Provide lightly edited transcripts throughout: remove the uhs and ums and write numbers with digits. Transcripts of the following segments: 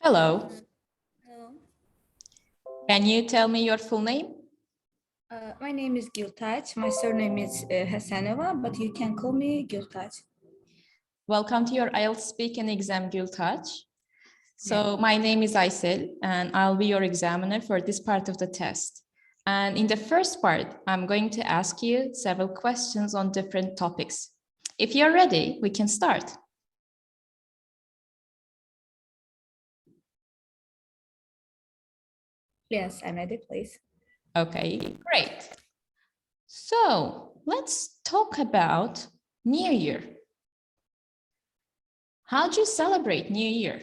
Hello. Hello. Can you tell me your full name? My name is Gültaç. My surname is Hasanova, but you can call me Gültaç. Welcome to your IELTS Speaking exam, Gültaç. So my name is Aysel, and I'll be your examiner for this part of the test. And in the first part, I'm going to ask you several questions on different topics. If you're ready, we can start. Yes, I'm ready, please. Okay, great. So let's talk about New Year. How do you celebrate New Year?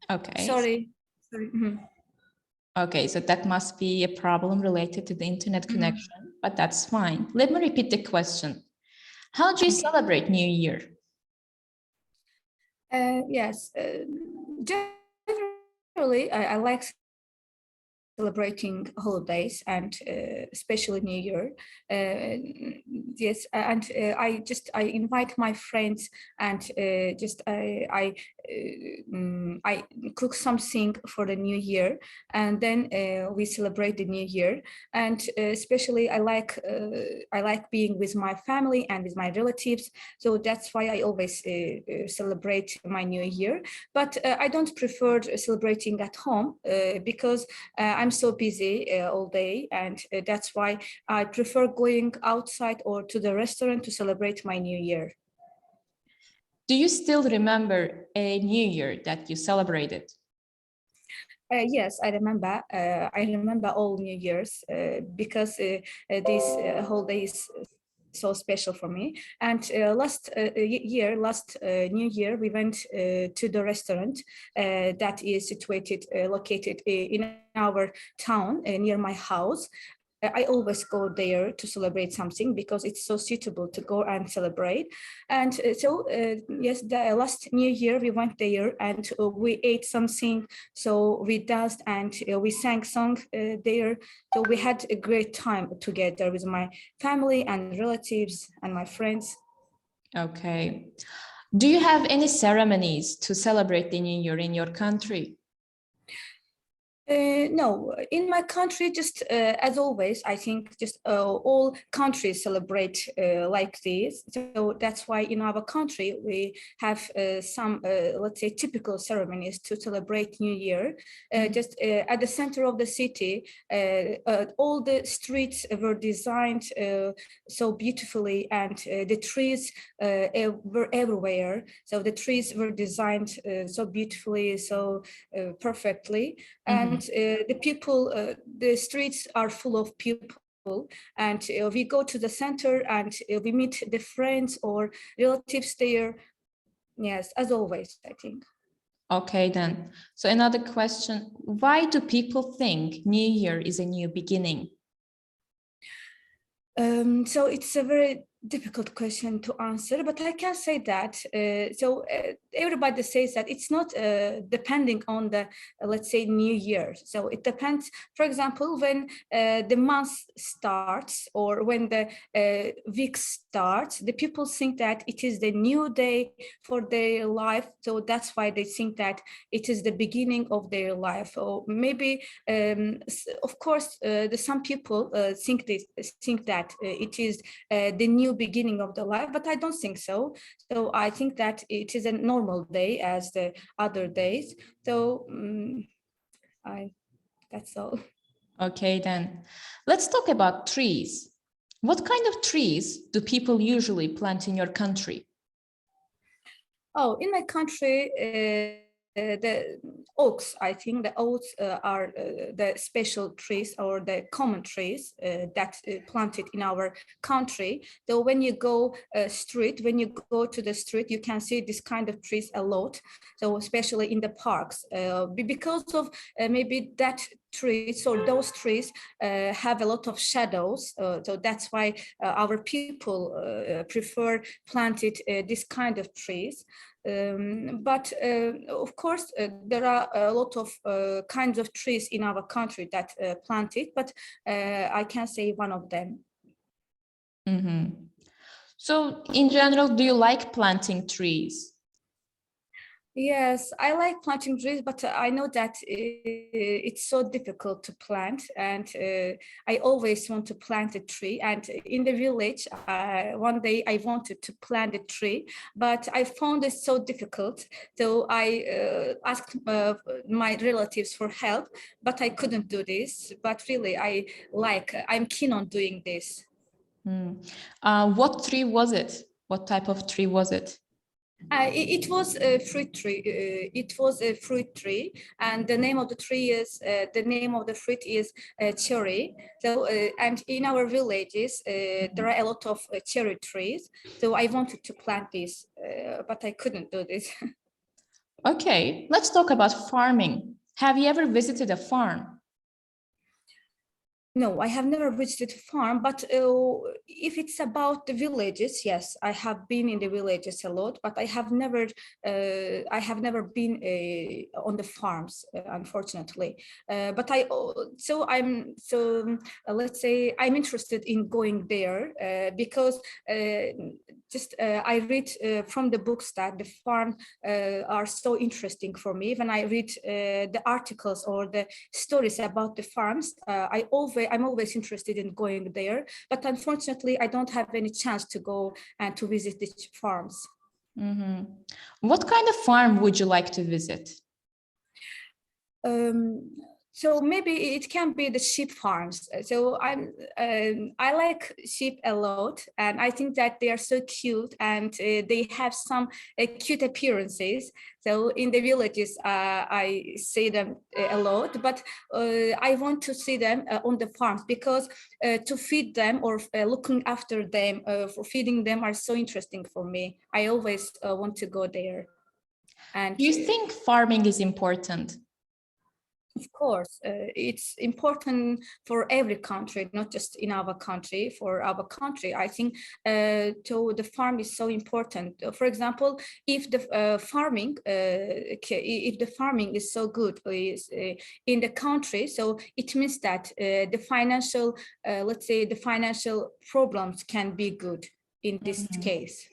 Okay. Sorry. Okay, so that must be a problem related to the internet connection, but that's fine. Let me repeat the question. How do you celebrate New Year? Yes, generally, I like celebrating holidays and especially New Year. Yes, and I invite my friends and I cook something for the New Year, and then we celebrate the New Year. And especially I like being with my family and with my relatives. So that's why I always celebrate my New Year. But I don't prefer celebrating at home because I'm so busy all day, and that's why I prefer going outside or to the restaurant to celebrate my New Year. Do you still remember a New Year that you celebrated? Yes, I remember. I remember all New Years because this holiday is so special for me. And last New Year, we went to the restaurant that is located in our town near my house. I always go there to celebrate something because it's so suitable to go and celebrate. And yes, the last New Year we went there and we ate something. So we danced and we sang song there. So we had a great time together with my family and relatives and my friends. Okay. Do you have any ceremonies to celebrate the New Year in your country? No, in my country, just as always, I think just all countries celebrate like this. So that's why in our country, we have some, let's say, typical ceremonies to celebrate New Year. Just at the center of the city, all the streets were designed so beautifully, and the trees were everywhere. So the trees were designed so beautifully, so perfectly. And the streets are full of people, and we go to the center and we meet the friends or relatives there. Yes, as always, I think. Okay, then. So another question, why do people think New Year is a new beginning? So it's a very difficult question to answer, but I can say that everybody says that it's not depending on the let's say New Year. So it depends, for example, when the month starts or when the week starts, the people think that it is the new day for their life, so that's why they think that it is the beginning of their life. Or maybe of course some people think that it is the new beginning of the life, but I don't think so. So I think that it is a normal day as the other days. So that's all. Okay, then. Let's talk about trees. What kind of trees do people usually plant in your country? Oh, in my country, the oaks, I think the oaks are the special trees or the common trees that planted in our country. So when you go to the street, you can see this kind of trees a lot. So especially in the parks, because of maybe that trees, so those trees have a lot of shadows, so that's why our people prefer planted this kind of trees. But of course, there are a lot of kinds of trees in our country that planted, but I can say one of them. Mm-hmm. So in general, do you like planting trees? Yes, I like planting trees, but I know that it's so difficult to plant, and I always want to plant a tree. And in the village, one day I wanted to plant a tree, but I found it so difficult. So I asked my relatives for help, but I couldn't do this. But really, I'm keen on doing this. What tree was it? What type of tree was it? It was a fruit tree. It was a fruit tree, and the name of the tree is the name of the fruit is cherry. So, and in our villages, there are a lot of cherry trees. So I wanted to plant this, but I couldn't do this. Okay, let's talk about farming. Have you ever visited a farm? No, I have never visited a farm, but if it's about the villages, yes, I have been in the villages a lot, but I have never been on the farms, unfortunately. But let's say I'm interested in going there because I read from the books that the farm are so interesting for me. When I read the articles or the stories about the farms, I'm always interested in going there, but unfortunately, I don't have any chance to go and to visit these farms. Mm-hmm. What kind of farm would you like to visit? So maybe it can be the sheep farms. So I like sheep a lot, and I think that they are so cute, and they have some cute appearances. So in the villages, I see them a lot, but I want to see them on the farms because to feed them or looking after them, for feeding them are so interesting for me. I always want to go there. And do you think farming is important? Of course, it's important for every country, not just in our country. For our country, I think the farm is so important. For example, if the farming is so good in the country, so it means that the financial, let's say, the financial problems can be good in this case.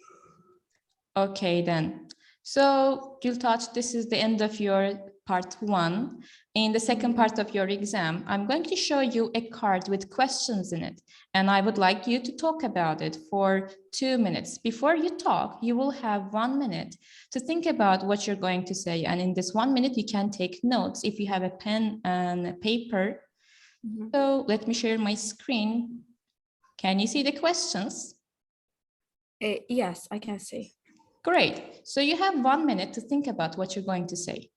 Okay, then. So, Gültaç, this is the end of your part 1. In the second part of your exam, I'm going to show you a card with questions in it, and I would like you to talk about it for 2 minutes. Before you talk, you will have 1 minute to think about what you're going to say, and in this 1 minute, you can take notes if you have a pen and a paper. So let me share my screen. Can you see the questions? Yes, I can see. Great. So you have 1 minute to think about what you're going to say.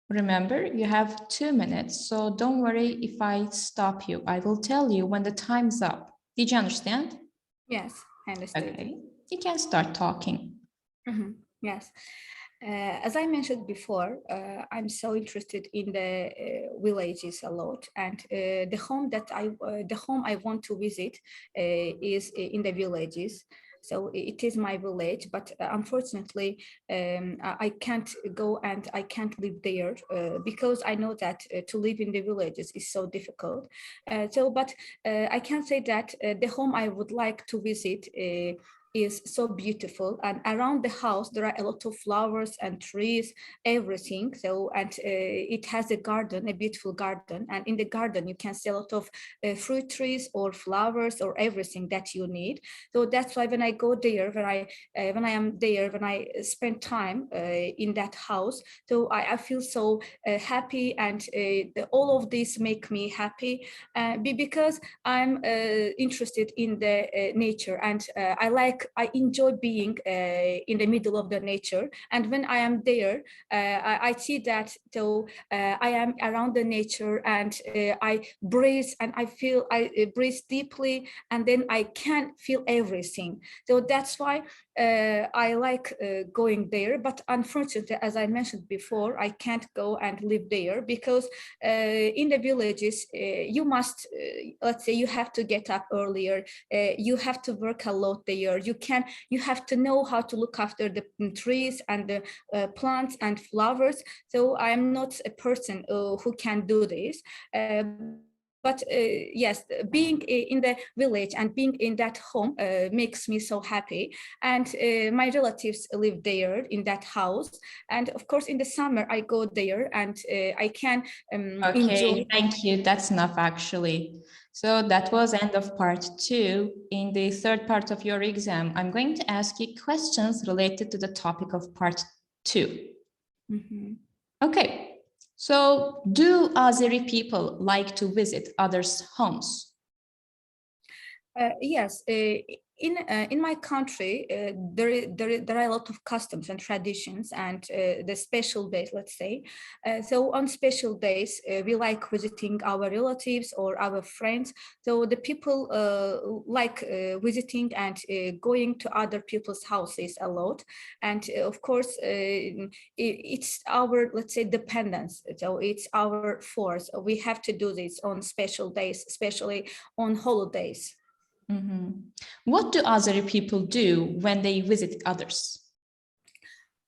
Remember, you have 2 minutes, so don't worry if I stop you. I will tell you when the time's up. Did you understand? Yes, I understand. Okay, you can start talking. Yes. As I mentioned before, I'm so interested in the villages a lot, and the home I want to visit is in the villages. So it is my village, but unfortunately, I can't go and I can't live there because I know that to live in the villages is so difficult. But I can say that the home I would like to visit is so beautiful, and around the house there are a lot of flowers and trees, everything. So and it has a garden, a beautiful garden, and in the garden you can see a lot of fruit trees or flowers or everything that you need. So that's why when I go there, when I am there, when I spend time in that house, so I feel so happy, and all of this make me happy because I'm interested in the nature, and I enjoy being in the middle of the nature. And when I am there, I see that I am around the nature, and I breathe, and I feel I breathe deeply, and then I can feel everything. So that's why I like going there. But unfortunately, as I mentioned before, I can't go and live there because in the villages, you must, let's say, you have to get up earlier. You have to work a lot there. You have to know how to look after the trees and the plants and flowers. So I am not a person who can do this. But yes, being in the village and being in that home makes me so happy. And my relatives live there in that house. And of course, in the summer, I go there and I can enjoy. Thank you. That's enough, actually. So that was end of part 2. In the third part of your exam, I'm going to ask you questions related to the topic of part 2. Mm-hmm. Okay. So, do Azeri people like to visit others' homes? Yes, in my country, there are a lot of customs and traditions and the special days, let's say. So on special days, we like visiting our relatives or our friends. So the people like visiting and going to other people's houses a lot. And of course, it's our, let's say, dependence. So it's our force. We have to do this on special days, especially on holidays. Mm-hmm. What do Azeri people do when they visit others?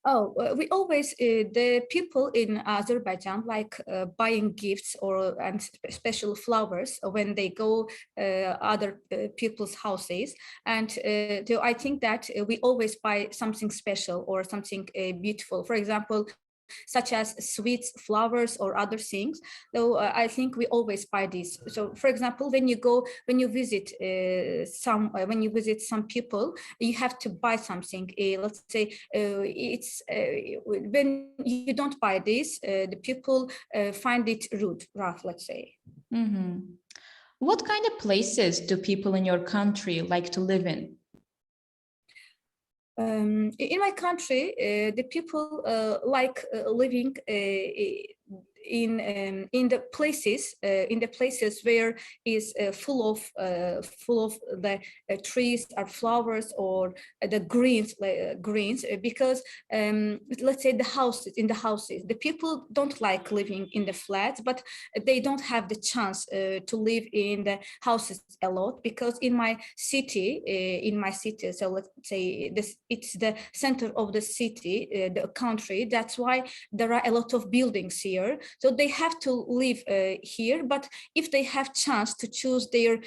Oh, we always, the people in Azerbaijan like buying gifts and special flowers when they go other people's houses. And so I think that we always buy something special or something beautiful. For example, such as sweets, flowers, or other things. Though I think we always buy this. So, for example, when you visit some people, you have to buy something. Let's say it's when you don't buy this, the people find it rude, rough. Let's say. Mm-hmm. What kind of places do people in your country like to live in? In my country, the people like living in the places where is full of the trees or flowers or the greens because let's say the houses the people don't like living in the flats, but they don't have the chance to live in the houses a lot because in my city so let's say it's the center of the city, the country. That's why there are a lot of buildings here. So they have to live here, but if they have chance to choose their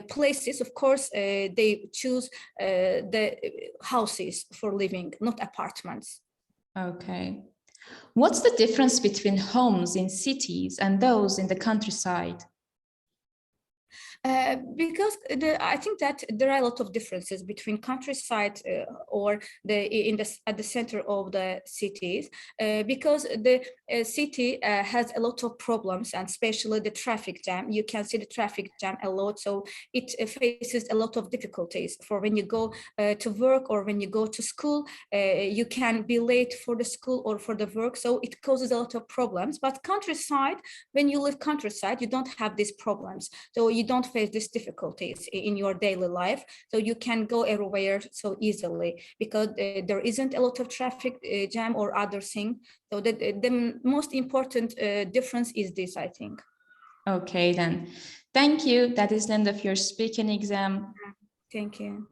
places, of course, they choose the houses for living, not apartments. Okay. What's the difference between homes in cities and those in the countryside? Because I think that there are a lot of differences between countryside or at the center of the cities, because the city has a lot of problems, and especially the traffic jam. You can see the traffic jam a lot, so it faces a lot of difficulties for when you go to work or when you go to school. You can be late for the school or for the work, so it causes a lot of problems. But countryside, when you live countryside, you don't have these problems, so you don't face these difficulties in your daily life, so you can go everywhere so easily because there isn't a lot of traffic jam or other thing. So the most important difference is this, I think. Okay, then. Thank you. That is the end of your speaking exam. Thank you.